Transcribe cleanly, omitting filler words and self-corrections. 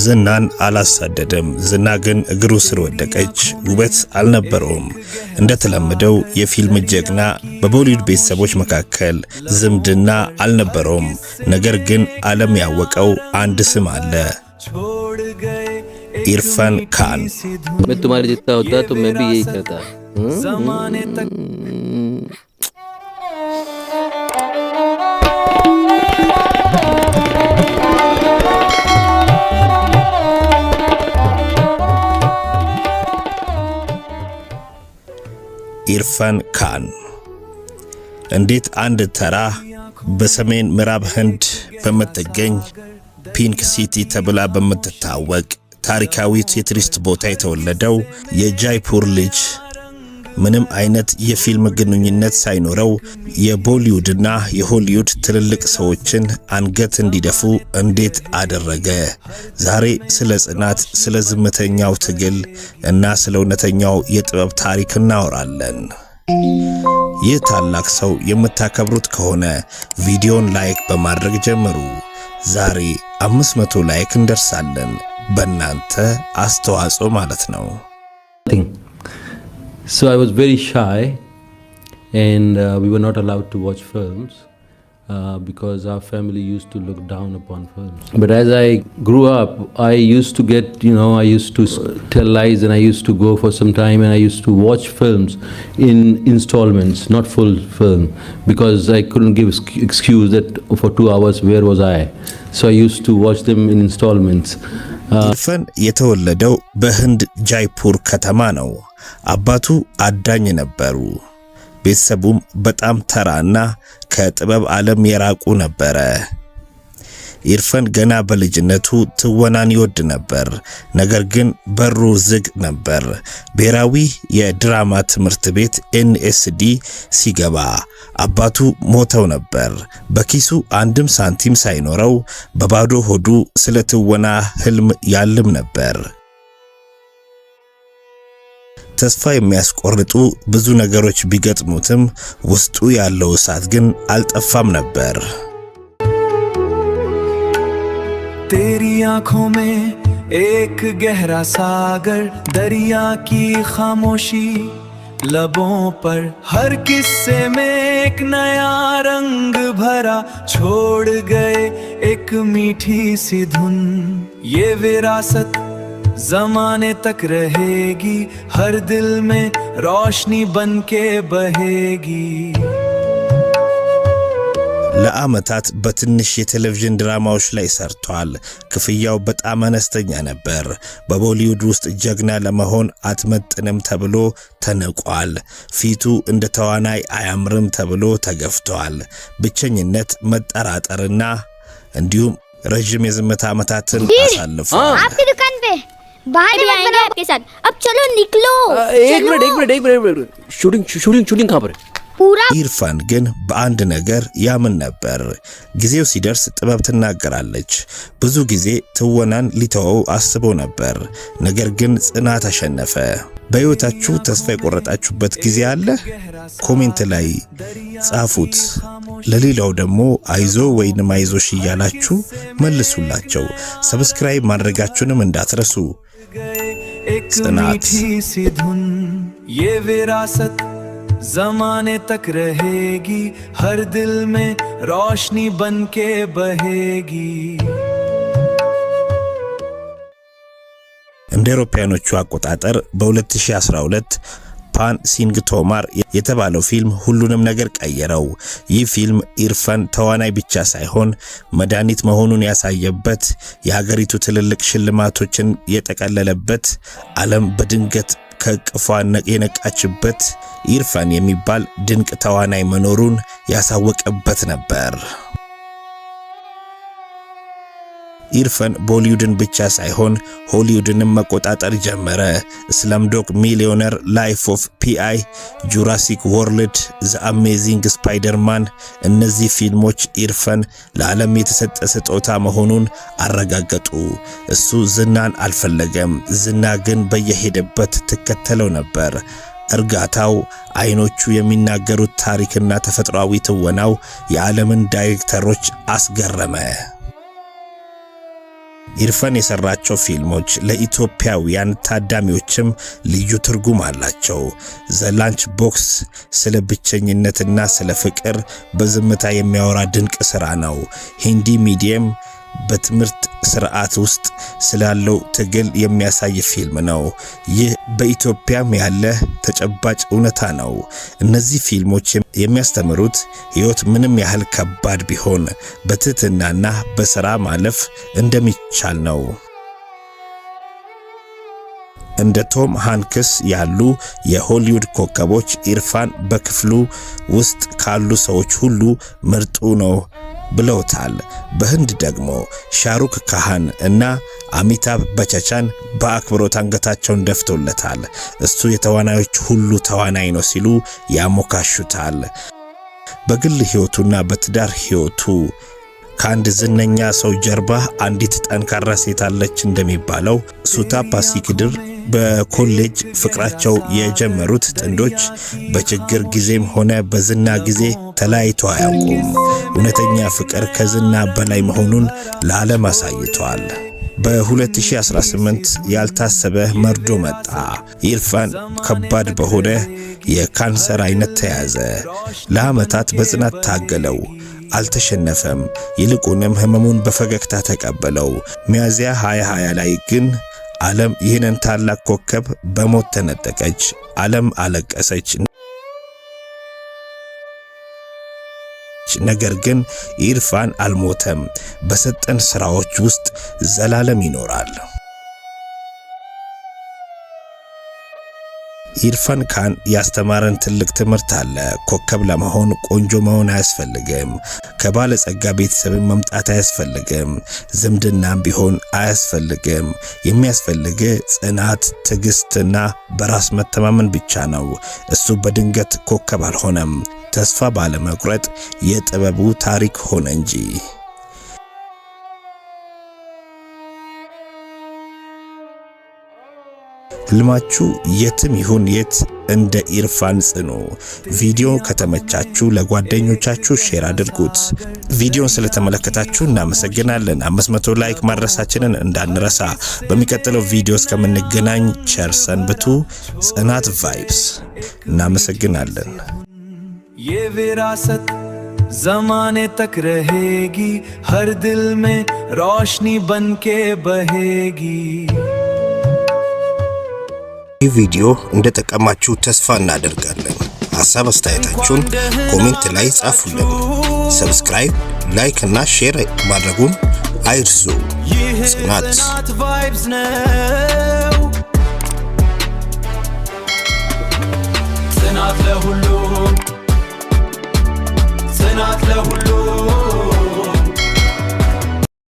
ዝናን አላሳደደም። ዝና ግን እግሩ ስር ወደቀች። ውበት አልነበረውም። እንደተለመደው የፊልም ጀግና በቦሊውድ ቤተሰቦች መካከል ዝምድና አልነበረውም። ነገር ግን ዓለም ያወቀው አንድ ስም አለ፣ ኢርፋን खान। मैं तुम्हारे जितना होता तो मैं भी यही करता। ኢርፋን खान እንዴት አንድ ተራ በሰሜን ምዕራብ ህንድ በመተገኝ ፒንክ ሲቲ ተብላ በመተታወቅ ታሪካዊት የቱሪስት ቦታ የተወለደው የጃይፑር ልጅ ምንም አይነት የፊልም ግንኙነት ሳይኖረው የቦሊውድና የሆሊውድ ትልልቅ ሰዎችን አንገት እንዲደፉ እንዴት አደረገ? ዛሬ ስለ ጽናት፣ ስለ ዝምተኛው ትግል እና ስለ እውነተኛው የጥበብ ታሪክ እናወራለን። ይህ ታላቅ ሰው የምታከብሩት ከሆነ ቪዲዮን ላይክ በማድረግ ጀምሩ። ዛሬ 500 ላይክ እንደርሳለን። በእናንተ አስተዋጽኦ ማለት ነው። So I was very shy and we were not allowed to watch films because our family used to look down upon films. But as I grew up, I used to get, I used to tell lies and I used to go for some time and I used to watch films in installments, not full film, because I couldn't give excuse that for 2 hours where was I. So I used to watch them in installments. ኢርፋን የተወለደው በህንድ ጃይፑር ከተማ ነው። አባቱ አዳኝ ነበሩ። ቤተሰቡም በጣም ተራና ከጥበብ ዓለም የራቁ ነበረ። ኢርፋን ገና በልጅነቱ ትወናን ይወድ ነበር። ነገር ግን በሩ ዝግ ነበር። ብሔራዊ የድራማ ትምህርት ቤት NSD ሲገባ አባቱ ሞተው ነበር። በኪሱ አንድም ሳንቲም ሳይኖረው በባዶ ሆዱ ስለ ትወና ህልም ያልም ነበር። ተስፋ የሚያስቆርጡ ብዙ ነገሮች ቢገጥሙትም ውስጡ ያለው እሳት ግን አልጠፋም ነበር። तेरी आंखों में एक गहरा सागर, दरिया की खामोशी लबों पर, हर किस्से में एक नया रंग भरा, छोड़ गए एक मीठी सी धुन। ये विरासत ज़माने तक रहेगी, हर दिल में रोशनी बन के बहेगी। ለአመታት በትንሽ የቴሌቪዥን ድራማዎች ላይ ሰርቷል። ክፍያው በጣም አነስተኛ ነበር። በቦሊውድ ውስጥ ጀግና ለመሆን አትመጥንም ተብሎ ተነቋል። ፊቱ እንደ ተዋናይ አያምርም ተብሎ ተገፍቷል። ብቸኝነት፣ መጠራጠርና እንዲሁም ረጅም የዝምታ ዓመታትን አሳልፏል። आपकी दुकान पे बाहर आएंगे आपके साथ। अब चलो निकलो। एक मिनट शूटिंग कहाँ पर है? ኢርፋን ግን በአንድ ነገር ያምን ነበር። ጊዜው ሲደርስ ጥበብ ትናገራለች። ብዙ ጊዜ ትወናን ሊተወው አስቦ ነበር። ነገር ግን ጽናት አሸነፈ። በሕይወታችሁ ተስፋ የቆረጣችሁበት ጊዜ አለ? ኮሜንት ላይ ጻፉት። ለሌላው ደግሞ አይዞ ወይንም አይዞሽ እያላችሁ መልሱላቸው። ሰብስክራይብ ማድረጋችሁንም እንዳትረሱ። ጽናት ये विरासत ज़माने तक रहेगी, हर दिल में रोशनी बन के बहेगी। እንደ አውሮፓውያኖቹ አቆጣጠር በ2012 ፓን ሲንግ ቶማር የተባለው ፊልም ሁሉንም ነገር ቀየረው። ይህ ፊልም ኢርፋን ተዋናይ ብቻ ሳይሆን መድኃኒት መሆኑን ያሳየበት፣ የሀገሪቱ ትልልቅ ሽልማቶችን የጠቀለለበት፣ ዓለም በድንገት ከቅፏ የነቃችበት፣ ኢርፋን የሚባል ድንቅ ተዋናይ መኖሩን ያሳወቀበት ነበር። ኢርፋን ቦሊውድን ብቻ ሳይሆን ሆሊውድንም መቆጣጠር ጀመረ። ስላምዶግ ሚሊዮነር፣ ላይፍ ኦፍ ፒአይ፣ ጁራሲክ ወርልድ፣ ዘ አሜዚንግ ስፓይደርማን፣ እነዚህ ፊልሞች ኢርፋን ለዓለም የተሰጠ ስጦታ መሆኑን አረጋገጡ። እሱ ዝናን አልፈለገም። ዝና ግን በየሄደበት ትከተለው ነበር። እርጋታው፣ አይኖቹ የሚናገሩት ታሪክና ተፈጥሯዊ ትወናው የዓለምን ዳይሬክተሮች አስገረመ። ኢርፋን የሰራቸው ፊልሞች ለኢትዮጵያውያን ታዳሚዎችም ልዩ ትርጉም አላቸው። ዘ ላንች ቦክስ ስለ ብቸኝነትና ስለ ፍቅር በዝምታ የሚያወራ ድንቅ ሥራ ነው። ሂንዲ ሚዲየም በትምህርት ስርዓት ውስጥ ስላለው ትግል የሚያሳይ ፊልም ነው። ይህ በኢትዮጵያም ያለ ተጨባጭ እውነታ ነው። እነዚህ ፊልሞች የሚያስተምሩት ሕይወት ምንም ያህል ከባድ ቢሆን በትህትናና በሥራ ማለፍ እንደሚቻል ነው። እንደ ቶም ሃንክስ ያሉ የሆሊውድ ኮከቦች ኢርፋን በክፍሉ ውስጥ ካሉ ሰዎች ሁሉ ምርጡ ነው ብለውታል። በህንድ ደግሞ ሻሩክ ካሃን እና አሚታብ በቸቻን በአክብሮት አንገታቸውን ደፍቶለታል። እሱ የተዋናዮች ሁሉ ተዋናይ ነው ሲሉ ያሞካሹታል። በግል ሕይወቱና በትዳር ሕይወቱ ከአንድ ዝነኛ ሰው ጀርባ አንዲት ጠንካራ ሴት አለች እንደሚባለው ሱታፓ ሲክድር በኮሌጅ ፍቅራቸው የጀመሩት ጥንዶች በችግር ጊዜም ሆነ በዝና ጊዜ ተለያይተው አያውቁም። እውነተኛ ፍቅር ከዝና በላይ መሆኑን ለዓለም አሳይተዋል። በ2018 ያልታሰበ መርዶ መጣ። ኢርፋን ከባድ በሆነ የካንሰር አይነት ተያዘ። ለዓመታት በጽናት ታገለው፣ አልተሸነፈም። ይልቁንም ህመሙን በፈገግታ ተቀበለው። ሚያዝያ 2020 ላይ ግን ዓለም ይህንን ታላቅ ኮከብ በሞት ተነጠቀች። ዓለም አለቀሰች። ነገር ግን ኢርፋን አልሞተም። በሰጠን ሥራዎች ውስጥ ዘላለም ይኖራል። ኢርፋን ካን ያስተማረን ትልቅ ትምህርት አለ። ኮከብ ለመሆን ቆንጆ መሆን አያስፈልግም። ከባለጸጋ ቤተሰብ መምጣት አያስፈልግም። ዝምድናም ቢሆን አያስፈልግም። የሚያስፈልግ ጽናት፣ ትዕግስትና በራስ መተማመን ብቻ ነው። እሱ በድንገት ኮከብ አልሆነም። ተስፋ ባለመቁረጥ የጥበቡ ታሪክ ሆነ እንጂ። ህልማችሁ የትም ይሁን የት እንደ ኢርፋን ጽኑ። ቪዲዮ ከተመቻችሁ ለጓደኞቻችሁ ሼር አድርጉት። ቪዲዮን ስለተመለከታችሁ እናመሰግናለን። 500 ላይክ ማድረሳችንን እንዳንረሳ። በሚቀጥለው ቪዲዮ እስከምንገናኝ ቸር ሰንብቱ። ጽናት ቫይብስ። እናመሰግናለን። ये विरासत ज़माने तक रहेगी, हर दिल में रोशनी बनके बहेगी। ይህ ቪዲዮ እንደተጠቀማችሁ ተስፋ እናደርጋለን። ሐሳብ አስተያየታችሁን ኮሜንት ላይ ጻፉልን። ሰብስክራይብ፣ ላይክ እና ሼር ማድረጉን አይርሱ። ጽናት ቫይብስ ነው። ጽናት ለሁሉ፣ ጽናት ለሁሉ